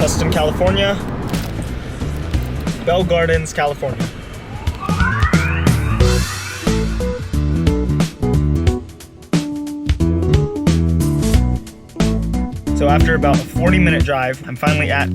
Tustin, California. Bell Gardens, California. So after about a 40-minute drive, I'm finally at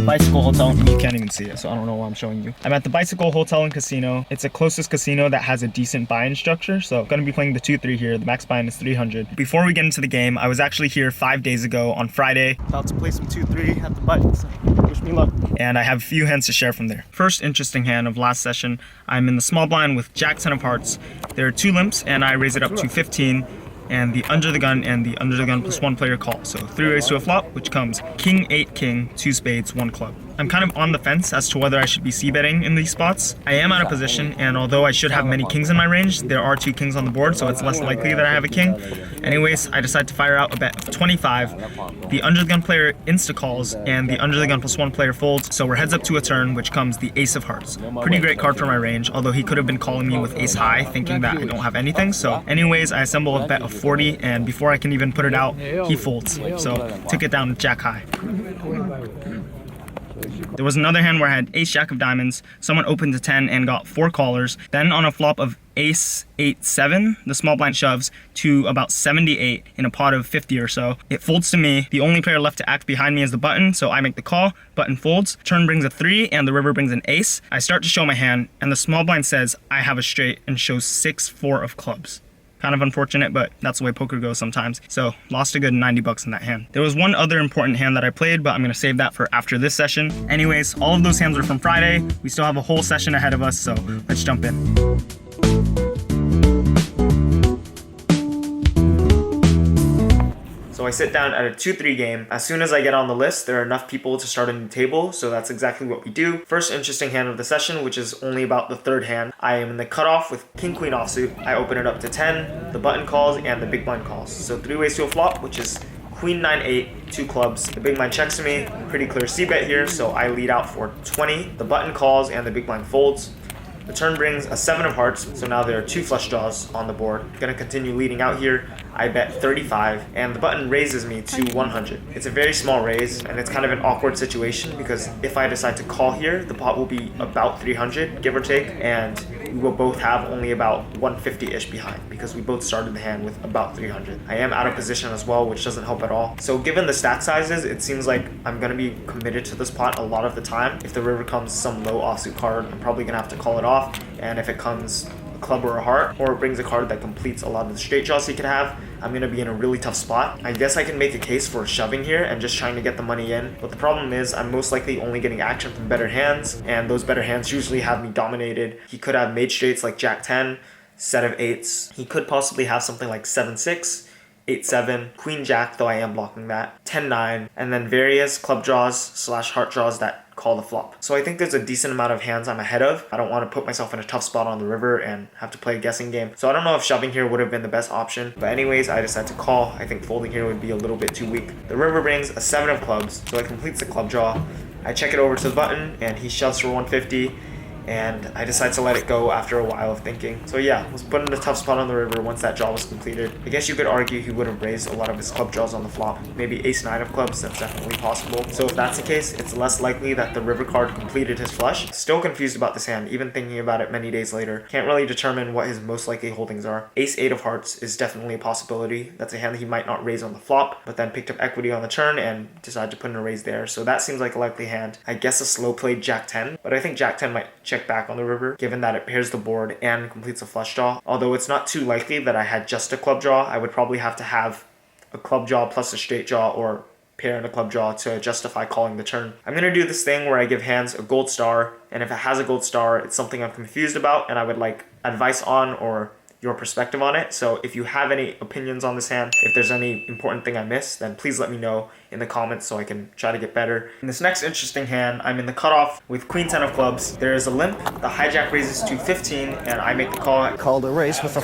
Bicycle Hotel. You can't even see it, so I don't know why I'm showing you. I'm at the Bicycle Hotel and Casino. It's the closest casino that has a decent buy-in structure, so I'm gonna be playing the 2-3 here. The max buy-in is 300. Before we get into the game, I was actually here 5 days ago on Friday. About to play some 2-3 at the bike, so wish me luck. And I have a few hands to share from there. First interesting hand of last session, I'm in the small blind with Jack 10 of hearts. There are 2 limps, and I raise it up to 15. And the under the gun and the under the gun plus 1 player call. So 3 ways to a flop, which comes king, 8, king, 2 spades, 1 club. I'm kind of on the fence as to whether I should be c-betting in these spots. I am out of position, and although I should have many kings in my range, there are 2 kings on the board, so it's less likely that I have a king. Anyways, I decide to fire out a bet of 25. The under the gun player insta calls, and the under the gun plus 1 player folds, so we're heads up to a turn, which comes the ace of hearts. Pretty great card for my range, although he could have been calling me with ace high, thinking that I don't have anything. So anyways, I assemble a bet of 40, and before I can even put it out, he folds. So took it down to jack high. There was another hand where I had ace jack of diamonds, someone opened to 10 and got 4 callers. Then on a flop of ace 8 7, the small blind shoves to about 78 in a pot of 50 or so. It folds to me. The only player left to act behind me is the button, so I make the call. Button folds, turn brings a 3, and the river brings an ace. I start to show my hand, and the small blind says I have a straight and shows 6-4 of clubs. Kind of unfortunate, but that's the way poker goes sometimes. So lost a good 90 bucks in that hand. There was one other important hand that I played, but I'm gonna save that for after this session. Anyways, all of those hands are from Friday. We still have a whole session ahead of us, so let's jump in. So I sit down at a 2-3 game. As soon as I get on the list, there are enough people to start a new table, so that's exactly what we do. First interesting hand of the session, which is only about the 3rd hand. I am in the cutoff with king queen offsuit. I open it up to 10, the button calls, and the big blind calls. So 3 ways to a flop, which is queen 9 8, 2 clubs. The big blind checks to me. Pretty clear c-bet here, so I lead out for 20. The button calls and the big blind folds. The turn brings a 7 of hearts, so now there are 2 flush draws on the board. Gonna continue leading out here. I bet 35, and the button raises me to 100. It's a very small raise, and it's kind of an awkward situation because if I decide to call here, the pot will be about 300, give or take, and we will both have only about 150-ish behind because we both started the hand with about 300. I am out of position as well, which doesn't help at all. So given the stack sizes, it seems like I'm gonna be committed to this pot a lot of the time. If the river comes some low offsuit card, I'm probably gonna have to call it off, and if it comes a club or a heart, or it brings a card that completes a lot of the straight draws he could have, I'm gonna be in a really tough spot. I guess I can make a case for shoving here and just trying to get the money in, but the problem is I'm most likely only getting action from better hands, and those better hands usually have me dominated. He could have made straights like jack 10, set of 8s. He could possibly have something like 7-6, 8-7, queen jack, though I am blocking that, 10-9, and then various club draws / heart draws that call the flop. So I think there's a decent amount of hands I'm ahead of. I don't want to put myself in a tough spot on the river and have to play a guessing game. So I don't know if shoving here would have been the best option, but anyways, I decided to call. I think folding here would be a little bit too weak. The river brings a 7 of clubs, so it completes the club draw. I check it over to the button, and he shoves for 150. And I decided to let it go after a while of thinking. So yeah, was put in a tough spot on the river once that draw was completed. I guess you could argue he would have raised a lot of his club draws on the flop. Maybe ace 9 of clubs, that's definitely possible. So if that's the case, it's less likely that the river card completed his flush. Still confused about this hand, even thinking about it many days later. Can't really determine what his most likely holdings are. Ace 8 of hearts is definitely a possibility. That's a hand that he might not raise on the flop, but then picked up equity on the turn and decided to put in a raise there. So that seems like a likely hand. I guess a slow played jack 10, but I think jack 10 might check back on the river, given that it pairs the board and completes a flush draw. Although it's not too likely that I had just a club draw, I would probably have to have a club draw plus a straight draw or pair and a club draw to justify calling the turn. I'm going to do this thing where I give hands a gold star, and if it has a gold star, it's something I'm confused about and I would like advice on or your perspective on it. So if you have any opinions on this hand, if there's any important thing I missed, then please let me know in the comments so I can try to get better. In this next interesting hand, I'm in the cutoff with queen 10 of clubs. There is a limp, the hijack raises to 15, and I make the call. Called a race with a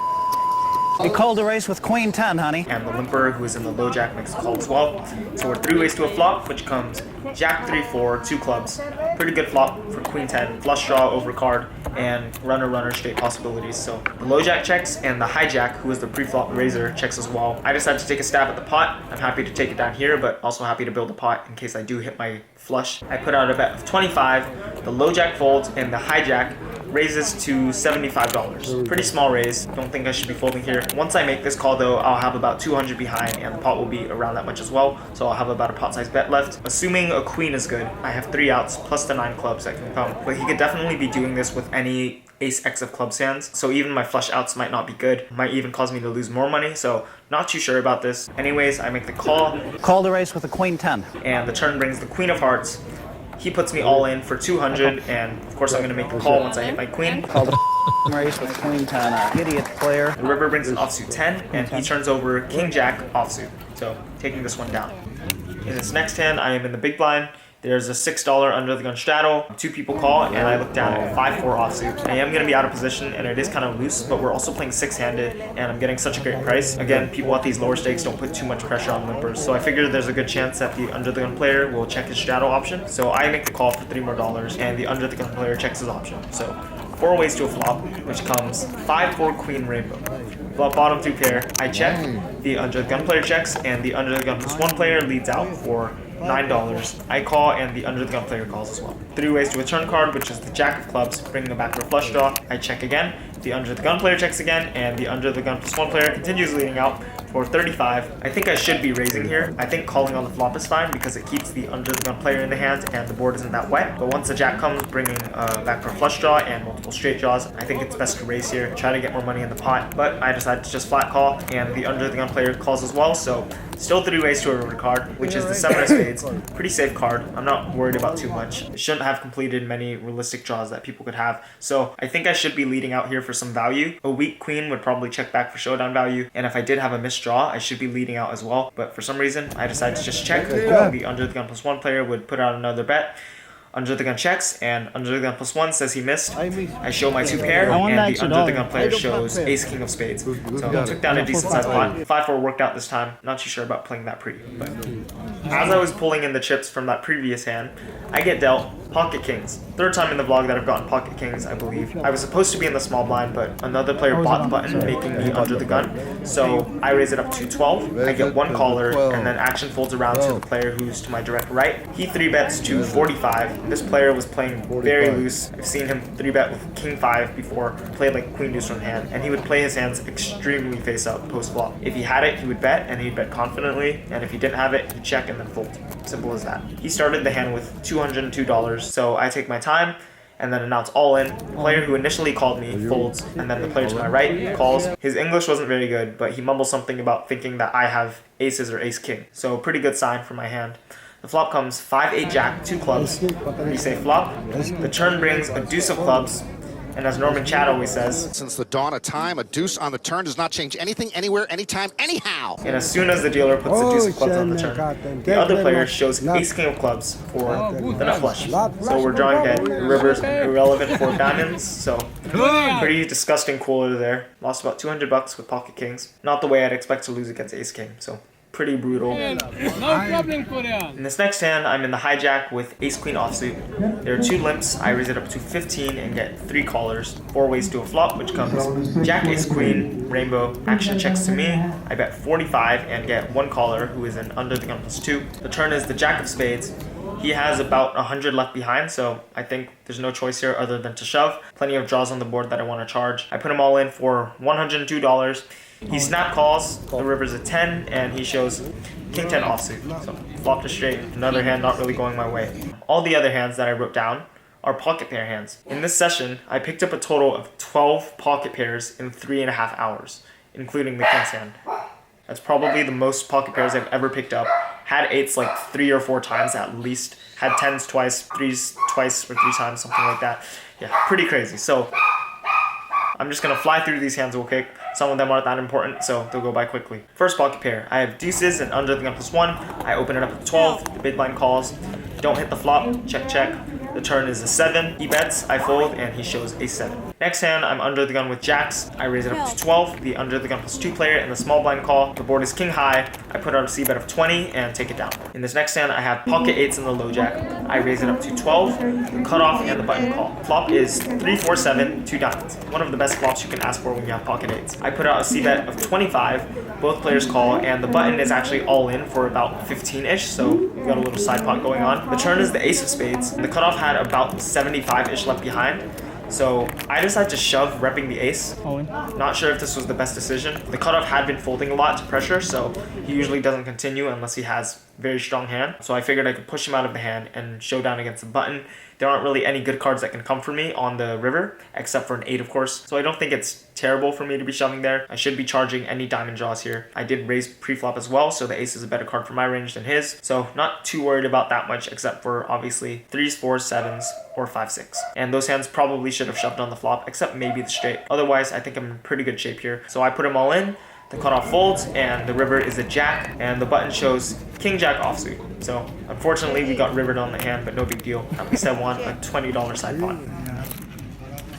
You called a race with Queen 10, honey. And the limper, who is in the low jack, makes a call as well. So we're 3 ways to a flop, which comes Jack 3-4, 2 clubs. Pretty good flop for Queen 10, flush draw over card, and runner straight possibilities. So the low jack checks, and the high jack, who is the pre-flop raiser, checks as well. I decided to take a stab at the pot. I'm happy to take it down here, but also happy to build a pot in case I do hit my flush. I put out a bet of 25. The low jack folds, and the high jack raises to $75. Pretty small raise. Don't think I should be folding here. Once I make this call though, I'll have about 200 behind and the pot will be around that much as well. So I'll have about a pot size bet left. Assuming a queen is good, I have 3 outs plus the 9 clubs that can come. But he could definitely be doing this with any ace X of clubs hands. So even my flush outs might not be good. Might even cause me to lose more money. So not too sure about this. Anyways, I make the call. Called a race with a Queen 10. And the turn brings the queen of hearts. He puts me all in for 200, and of course I'm going to make the call once I hit my queen. Called a race with Queen 10, idiot player. The river brings an offsuit 10, and he turns over King Jack offsuit. So taking this one down. In this next hand, I am in the big blind. There's a $6 under the gun straddle. 2 people call, and I look down at 5-4 offsuit. I am going to be out of position, and it is kind of loose, but we're also playing 6-handed, and I'm getting such a great price. Again, people at these lower stakes don't put too much pressure on limpers, so I figured there's a good chance that the under the gun player will check his straddle option. So I make the call for $3 more, and the under the gun player checks his option. So 4 ways to a flop, which comes 5-4 queen rainbow. Flop bottom 2 pair. I check, the under the gun player checks, and the under the gun +1 player leads out for $9. I call, and the under the gun player calls as well. 3 ways to a turn card, which is the jack of clubs, bringing them back to a flush draw. I check again, the under the gun player checks again, and the under the gun +1 player continues leading out for 35. I think I should be raising here. I think calling on the flop is fine because it keeps the under the gun player in the hand and the board isn't that wet. But once the jack comes, bringing back for a flush draw and multiple straight draws, I think it's best to raise here, try to get more money in the pot. But I decided to just flat call, and the under the gun player calls as well. So still 3 ways to a river card, which is the 7 of spades. Pretty safe card. I'm not worried about too much. It shouldn't have completed many realistic draws that people could have. So I think I should be leading out here for some value. A weak queen would probably check back for showdown value, and if I did have a missed draw, I should be leading out as well. But for some reason, I decided to just check. The under the gun +1 player would put out another bet. Under the gun checks, and under the gun +1 says he missed. I show my 2 pair, and the under the gun player shows ace king of spades. So I took down a decent sized pot. 5-4 worked out this time. Not too sure about playing that pre. But as I was pulling in the chips from that previous hand, I get dealt pocket kings. 3rd time in the vlog that I've gotten pocket kings, I believe. I was supposed to be in the small blind, but another player bought the button, making me under the gun. So I raise it up to 12. I get 1 caller, and then action folds around to the player who's to my direct right. He 3-bets to 45. This player was playing very loose. I've seen him 3-bet with king 5 before, played like queen deuce from hand, and he would play his hands extremely face up post flop. If he had it, he would bet, and he'd bet confidently, and if he didn't have it, he'd check and then fold. Simple as that. He started the hand with $202, so I take my time and then announce all in. The player who initially called me folds, and then the player to my right calls. His English wasn't very good, but he mumbles something about thinking that I have aces or ace king. So pretty good sign for my hand. The flop comes 5-8 jack, 2 clubs, pretty safe flop. The turn brings a deuce of clubs, and as Norman Chad always says, since the dawn of time, a deuce on the turn does not change anything, anywhere, anytime, anyhow. And as soon as the dealer puts the deuce of clubs on the turn, the other player shows ace king of clubs for the nut flush. So we're drawing dead. The river's irrelevant for diamonds, so pretty disgusting cooler there. Lost about $200 with pocket kings. Not the way I'd expect to lose against ace king, so pretty brutal. In this next hand, I'm in the hijack with ace queen offsuit. There are 2 limps. I raise it up to 15 and get 3 callers. 4 ways to a flop, which comes jack ace queen rainbow. Action checks to me. I bet 45 and get 1 caller, who is an under the gun +2. The turn is the jack of spades. He has about 100 left behind, so I think there's no choice here other than to shove. Plenty of draws on the board that I want to charge. I put him all in for $102. He snap calls, the river's a 10, and he shows king 10 offsuit. So flop to straight, another hand not really going my way. All the other hands that I wrote down are pocket pair hands. In this session, I picked up a total of 12 pocket pairs in 3.5 hours, including the king's hand. That's probably the most pocket pairs I've ever picked up. Had 8s like 3 or 4 times at least. Had 10s twice, 3s twice or 3 times, something like that. Yeah, pretty crazy. So I'm just gonna fly through these hands real quick. Some of them aren't that important, so they'll go by quickly. First pocket pair, I have deuces and under the gun +1. I open it up at 12, the big blind calls. Don't hit the flop, check, check. The turn is a 7. He bets, I fold, and he shows a 7. Next hand, I'm under the gun with jacks. I raise it up to 12. The under the gun +2 player and the small blind call. The board is king high. I put out a c-bet of 20 and take it down. In this next hand, I have pocket 8s in the low jack. I raise it up to 12. The cutoff and the button call. Flop is 3, 4, 7, 2 diamonds. One of the best flops you can ask for when you have pocket 8s. I put out a c-bet of 25. Both players call, and the button is actually all in for about 15-ish, so we've got a little side pot going on. The turn is the ace of spades. The cutoff had about 75-ish left behind. So I decided to shove, repping the ace. Not sure if this was the best decision. The cutoff had been folding a lot to pressure, so he usually doesn't continue unless he has very strong hand. So I figured I could push him out of the hand and show down against the button. There aren't really any good cards that can come for me on the river, except for an 8, of course. So I don't think it's terrible for me to be shoving there. I should be charging any diamond draws here. I did raise pre-flop as well, so the ace is a better card for my range than his. So not too worried about that much, except for obviously 3s, 4s, 7s, or 5, 6. And those hands probably should have shoved on the flop, except maybe the straight. Otherwise, I think I'm in pretty good shape here. So I put them all in. The cutoff folds, and the river is a jack, and the button shows king jack offsuit. So unfortunately, we got rivered on the hand, but no big deal. At least I won a $20 side pot.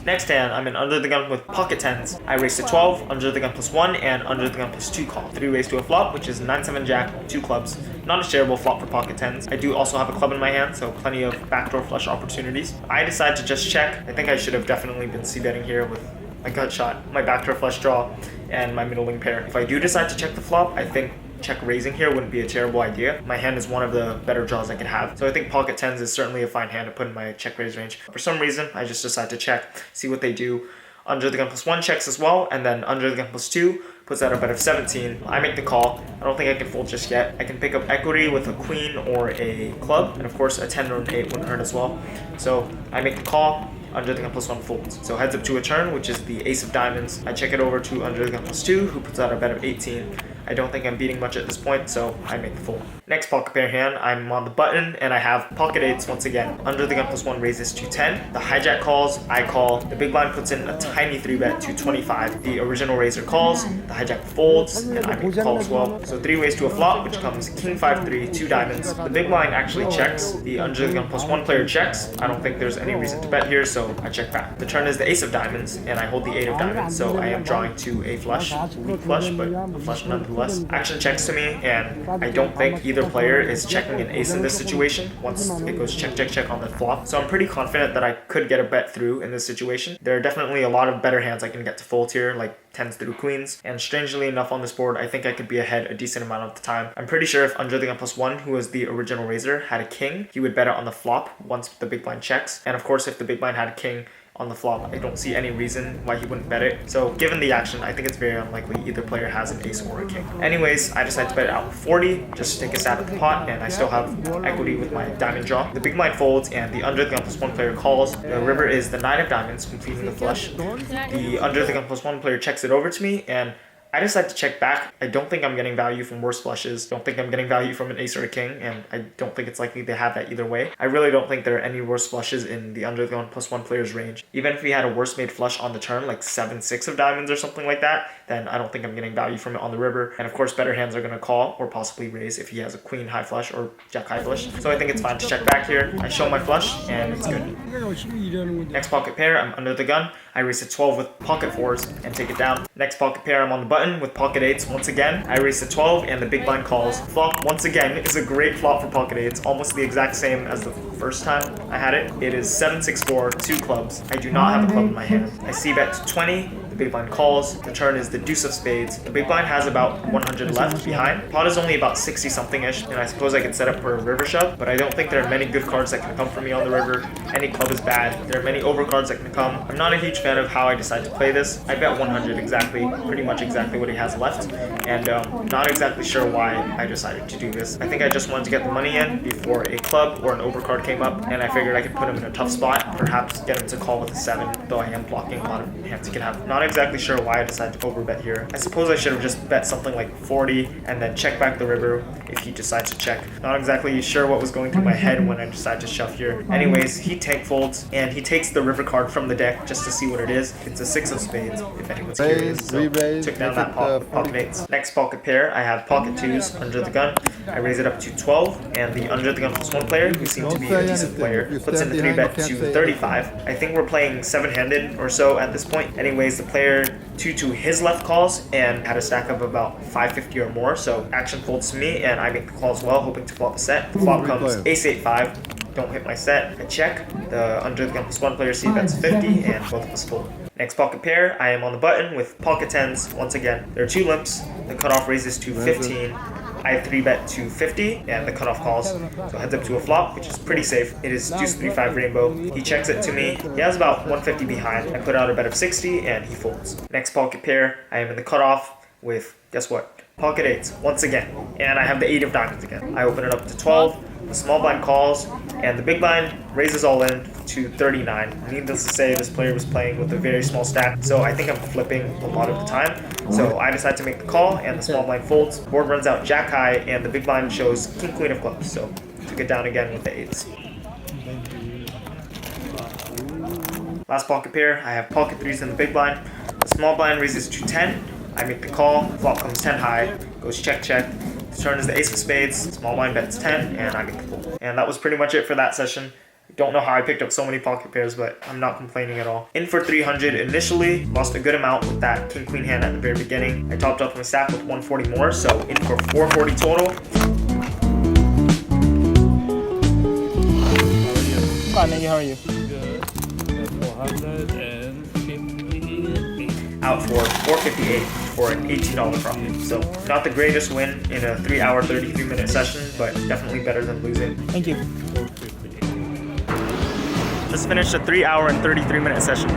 Next hand, I'm in under the gun with pocket 10s. I raise to 12, under the gun +1, and under the gun +2 call. 3 raise to a flop, which is 9, 7 jack, 2 clubs. Not a shareable flop for pocket 10s. I do also have a club in my hand, so plenty of backdoor flush opportunities. I decide to just check. I think I should have definitely been c-betting here with my gut shot, my backdoor flush draw, and my middling pair. If I do decide to check the flop, I think check raising here wouldn't be a terrible idea. My hand is one of the better draws I could have. So I think pocket 10s is certainly a fine hand to put in my check raise range. For some reason, I just decide to check, see what they do. Under the gun +1 checks as well, and then under the gun +2 puts out a bet of 17. I make the call. I don't think I can fold just yet. I can pick up equity with a queen or a club, and of course a 10 or an 8 wouldn't hurt as well. So I make the call. Under the gun +1 folds. So heads up to a turn, which is the ace of diamonds. I check it over to under the gun +2, who puts out a bet of 18. I don't think I'm beating much at this point, so I make the fold. Next pocket pair hand, I'm on the button, and I have pocket 8s once again. Under the gun +1 raises to 10. The hijack calls, I call. The big blind puts in a tiny 3-bet to 25. The original raiser calls, the hijack folds, and I make the call as well. So 3 ways to a flop, which comes king 5-3, 2 diamonds. The big blind actually checks. The under the gun +1 player checks. I don't think there's any reason to bet here, so I check back. The turn is the ace of diamonds, and I hold the 8 of diamonds, so I am drawing to a flush. Weak flush, but a flush nonetheless. Action checks to me, and I don't think either player is checking an ace in this situation once it goes check, check, check on the flop. So I'm pretty confident that I could get a bet through in this situation. There are definitely a lot of better hands I can get to fold here, like 10s through queens, and strangely enough on this board, I think I could be ahead a decent amount of the time. I'm pretty sure if under the gun +1, who was the original raiser, had a king, he would bet it on the flop once the big blind checks. And of course, if the big blind had a king on the flop, I don't see any reason why he wouldn't bet it. So given the action, I think it's very unlikely either player has an ace or a king. Anyways, I decided to bet it out with 40, just to take a stab at the pot, and I still have equity with my diamond draw. The big blind folds, and the under the gun +1 player calls. The river is the 9 of diamonds, completing the flush. The under the gun +1 player checks it over to me, and I decided to check back. I don't think I'm getting value from worse flushes. Don't think I'm getting value from an ace or a king, and I don't think it's likely they have that either way. I really don't think there are any worse flushes in the under the gun +1 player's range. Even if he had a worse made flush on the turn, like 7-6 of diamonds or something like that, then I don't think I'm getting value from it on the river. And of course, better hands are going to call or possibly raise if he has a queen high flush or jack high flush. So I think it's fine to check back here. I show my flush, and it's good. Next pocket pair, I'm under the gun. I raise to 12 with pocket 4s and take it down. Next pocket pair, I'm on the button with pocket 8s once again. I raise to 12 and the big blind calls. Flop, once again, is a great flop for pocket 8s, almost the exact same as the first time I had it. It is 7-6-4, 2 clubs. I do not have a club in my hand. I c-bet to 20. The big blind calls. The turn is the deuce of spades. The big blind has about 100 left behind. Pot is only about 60 something-ish, and I suppose I could set up for a river shove, but I don't think there are many good cards that can come for me on the river. Any club is bad. There are many overcards that can come. I'm not a huge fan of how I decide to play this. I bet 100 exactly, pretty much exactly what he has left, and not exactly sure why I decided to do this. I think I just wanted to get the money in before a club or an overcard came up, and I figured I could put him in a tough spot, perhaps get him to call with a 7, though I am blocking a lot of hands he can have. Not a exactly sure why I decided to overbet here. I suppose I should have just bet something like 40 and then check back the river if he decides to check. Not exactly sure what was going through my head when I decided to shove here. Anyways, he tank folds and he takes the river card from the deck just to see what it is. It's a 6 of spades, if anyone's curious. So took down that pocket 8s. Next pocket pair, I have pocket 2s under the gun. I raise it up to 12, and the under the gun +1 player, who seemed to be a decent player, puts in the 3-bet to 35. I think we're playing 7-handed or so at this point. Anyways, the player 2 to his left calls and had a stack of about 550 or more, so action folds to me, and I make the call as well, hoping to flop the set. The flop comes ace-8-5. Don't hit my set. I check. The under the gun +1 player c-bets 50, and both of us fold. Next pocket pair, I am on the button with pocket 10s. Once again, there are 2 limps. The cutoff raises to 15. I have 3-bet to 50, and the cutoff calls. So heads up to a flop, which is pretty safe. It is deuce 3-5 rainbow. He checks it to me. He has about 150 behind. I put out a bet of 60, and he folds. Next pocket pair, I am in the cutoff with, guess what? Pocket 8s, once again. And I have the 8 of diamonds again. I open it up to 12. The small blind calls, and the big blind raises all in to 39. Needless to say, this player was playing with a very small stack, so I think I'm flipping a lot of the time. So I decide to make the call, and the small blind folds. Board runs out jack high, and the big blind shows king queen of clubs. So took it down again with the 8s. Last pocket pair, I have pocket 3s in the big blind. The small blind raises to 10. I make the call. Flop comes 10 high. Goes check check. The turn is the ace of spades. Small blind bets 10, and I make the fold. And that was pretty much it for that session. Don't know how I picked up so many pocket pairs, but I'm not complaining at all. In for 300 initially, lost a good amount with that king queen hand at the very beginning. I topped off my stack with 140 more, so in for 440 total. Hi, Niggy, how are you? Good. 458. Out for 458 for an $18 profit. So not the greatest win in a 3-hour, 33-minute session, but definitely better than losing. Thank you. 458. Just finished a 3-hour and 33-minute session.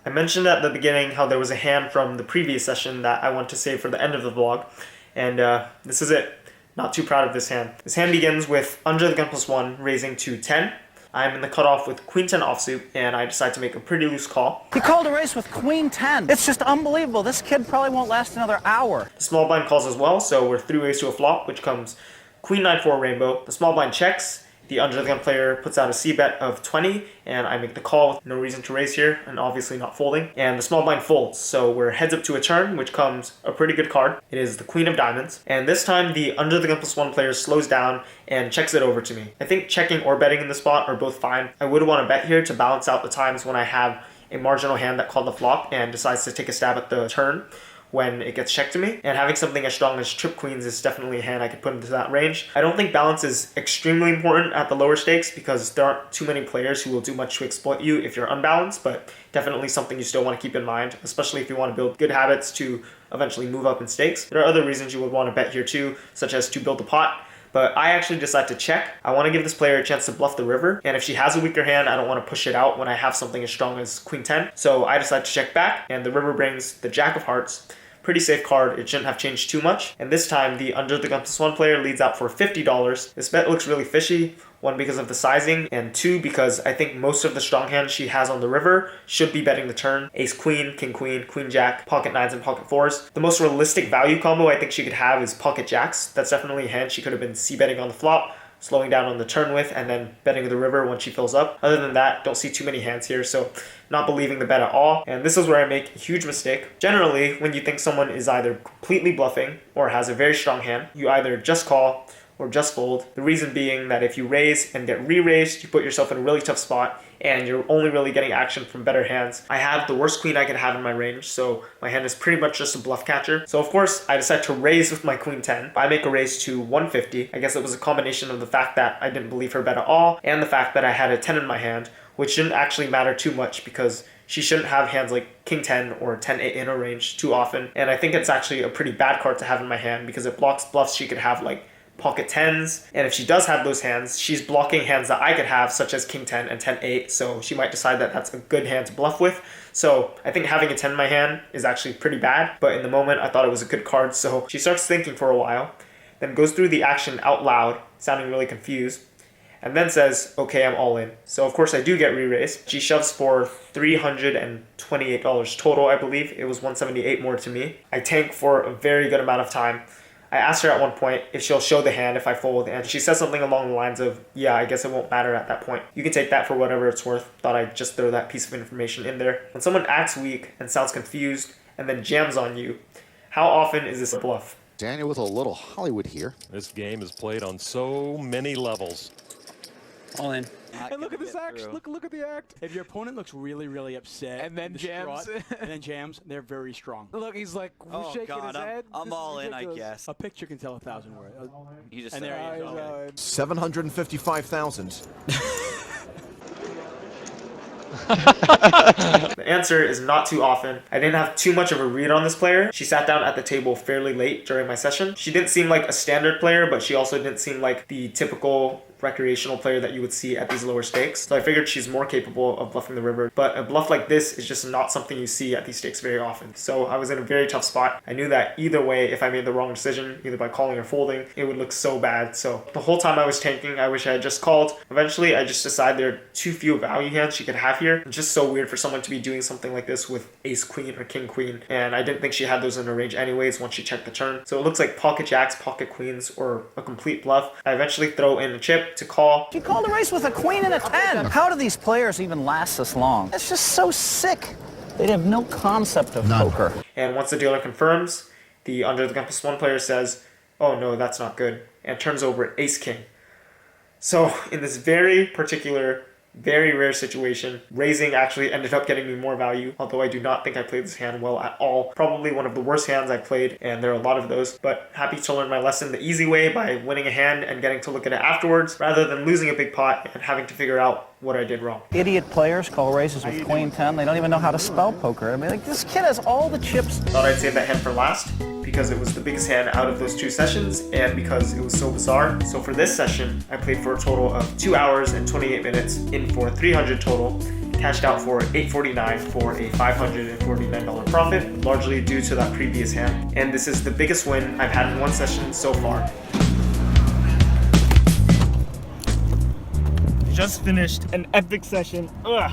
I mentioned at the beginning how there was a hand from the previous session that I want to save for the end of the vlog, and this is it. Not too proud of this hand. This hand begins with under the gun +1 raising to 10. I'm in the cutoff with queen 10 offsuit, and I decide to make a pretty loose call. He called a race with queen 10. It's just unbelievable. This kid probably won't last another hour. The small blind calls as well, so we're 3 ways to a flop, which comes queen 9-4 rainbow. The small blind checks. The under the gun player puts out a c-bet of 20, and I make the call with no reason to raise here, and obviously not folding. And the small blind folds, so we're heads up to a turn, which comes a pretty good card. It is the queen of diamonds, and this time the under the gun +1 player slows down and checks it over to me. I think checking or betting in the spot are both fine. I would want to bet here to balance out the times when I have a marginal hand that called the flop and decides to take a stab at the turn when it gets checked to me, and having something as strong as trip queens is definitely a hand I could put into that range. I don't think balance is extremely important at the lower stakes because there aren't too many players who will do much to exploit you if you're unbalanced, but definitely something you still want to keep in mind, especially if you want to build good habits to eventually move up in stakes. There are other reasons you would want to bet here too, such as to build a pot. But I actually decide to check. I want to give this player a chance to bluff the river, and if she has a weaker hand, I don't want to push it out when I have something as strong as queen 10. So I decide to check back, and the river brings the jack of hearts. Pretty safe card, it shouldn't have changed too much. And this time, the under the gun +1 player leads out for $50. This bet looks really fishy. 1, because of the sizing, and 2, because I think most of the strong hands she has on the river should be betting the turn. Ace queen, queen jack, pocket 9s and pocket 4s. The most realistic value combo I think she could have is pocket jacks. That's definitely a hand she could have been c-betting on the flop, slowing down on the turn with, and then betting the river when she fills up. Other than that, don't see too many hands here, so not believing the bet at all. And this is where I make a huge mistake. Generally, when you think someone is either completely bluffing or has a very strong hand, you either just call or just fold. The reason being that if you raise and get re-raised, you put yourself in a really tough spot, and you're only really getting action from better hands. I have the worst queen I could have in my range, so my hand is pretty much just a bluff catcher. So of course, I decide to raise with my queen 10. I make a raise to 150. I guess it was a combination of the fact that I didn't believe her bet at all, and the fact that I had a 10 in my hand, which didn't actually matter too much because she shouldn't have hands like king 10 or 10-8 in her range too often. And I think it's actually a pretty bad card to have in my hand because it blocks bluffs she could have like pocket 10s, and if she does have those hands, she's blocking hands that I could have, such as king 10 and 10-8, so she might decide that that's a good hand to bluff with. So I think having a 10 in my hand is actually pretty bad, but in the moment I thought it was a good card, so she starts thinking for a while, then goes through the action out loud, sounding really confused, and then says, okay, I'm all in. So of course I do get re-raised. She shoves for $328 total, I believe. It was $178 more to me. I tank for a very good amount of time. I asked her at one point if she'll show the hand if I fold, and she says something along the lines of, yeah, I guess it won't matter at that point. You can take that for whatever it's worth. Thought I'd just throw that piece of information in there. When someone acts weak and sounds confused and then jams on you, how often is this a bluff? Daniel with a little Hollywood here. This game is played on so many levels. All in. And look at this act. Look at the act. If your opponent looks really, really upset and then jams, and then jams, they're very strong. Look, he's like shaking his head. I'm all in, I guess. A picture can tell 1,000 words. You just and said there it. you go. 755,000. The answer is not too often. I didn't have too much of a read on this player. She sat down at the table fairly late during my session. She didn't seem like a standard player, but she also didn't seem like the typical recreational player that you would see at these lower stakes. So I figured she's more capable of bluffing the river, but a bluff like this is just not something you see at these stakes very often. So I was in a very tough spot. I knew that either way, if I made the wrong decision, either by calling or folding, it would look so bad. So the whole time I was tanking, I wish I had just called. Eventually, I just decided there are too few value hands she could have here. It's just so weird for someone to be doing something like this with ace queen or king queen, and I didn't think she had those in her range anyways once she checked the turn. So it looks like pocket jacks, pocket queens, or a complete bluff. I eventually throw in a chip to call. She called a race with a queen and a 10. How do these players even last this long? It's just so sick. They have no concept of poker. And once the dealer confirms, the under the compass one player says, oh no, that's not good, and turns over ace king. So in this very particular, very rare situation, raising actually ended up getting me more value, although I do not think I played this hand well at all. Probably one of the worst hands I've played, and there are a lot of those, but happy to learn my lesson the easy way by winning a hand and getting to look at it afterwards, rather than losing a big pot and having to figure out what I did wrong. Idiot players call races with queen 10. They don't even know how to spell poker. I mean, like, this kid has all the chips. Thought I'd save that hand for last, because it was the biggest hand out of those two sessions and because it was so bizarre. So for this session, I played for a total of 2 hours and 28 minutes, in for 300 total, cashed out for $849 for a $549 profit, largely due to that previous hand. And this is the biggest win I've had in one session so far. Just finished an epic session. Ugh.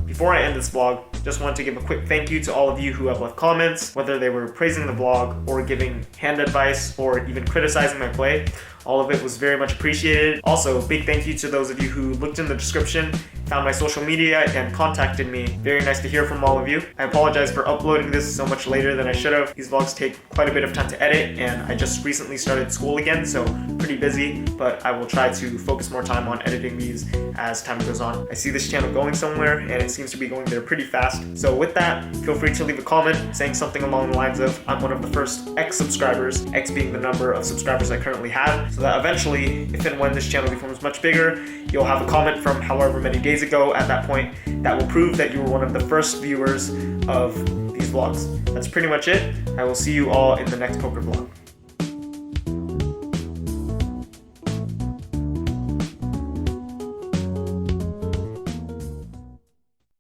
Before I end this vlog, just wanted to give a quick thank you to all of you who have left comments, whether they were praising the vlog or giving hand advice or even criticizing my play. All of it was very much appreciated. Also, big thank you to those of you who looked in the description, found my social media, and contacted me. Very nice to hear from all of you. I apologize for uploading this so much later than I should have. These vlogs take quite a bit of time to edit, and I just recently started school again, so pretty busy, but I will try to focus more time on editing these as time goes on. I see this channel going somewhere, and it seems to be going there pretty fast. So with that, feel free to leave a comment saying something along the lines of, I'm one of the first X subscribers, X being the number of subscribers I currently have, so that eventually, if and when this channel becomes much bigger, you'll have a comment from however many days ago at that point that will prove that you were one of the first viewers of these vlogs. That's pretty much it. I will see you all in the next poker vlog.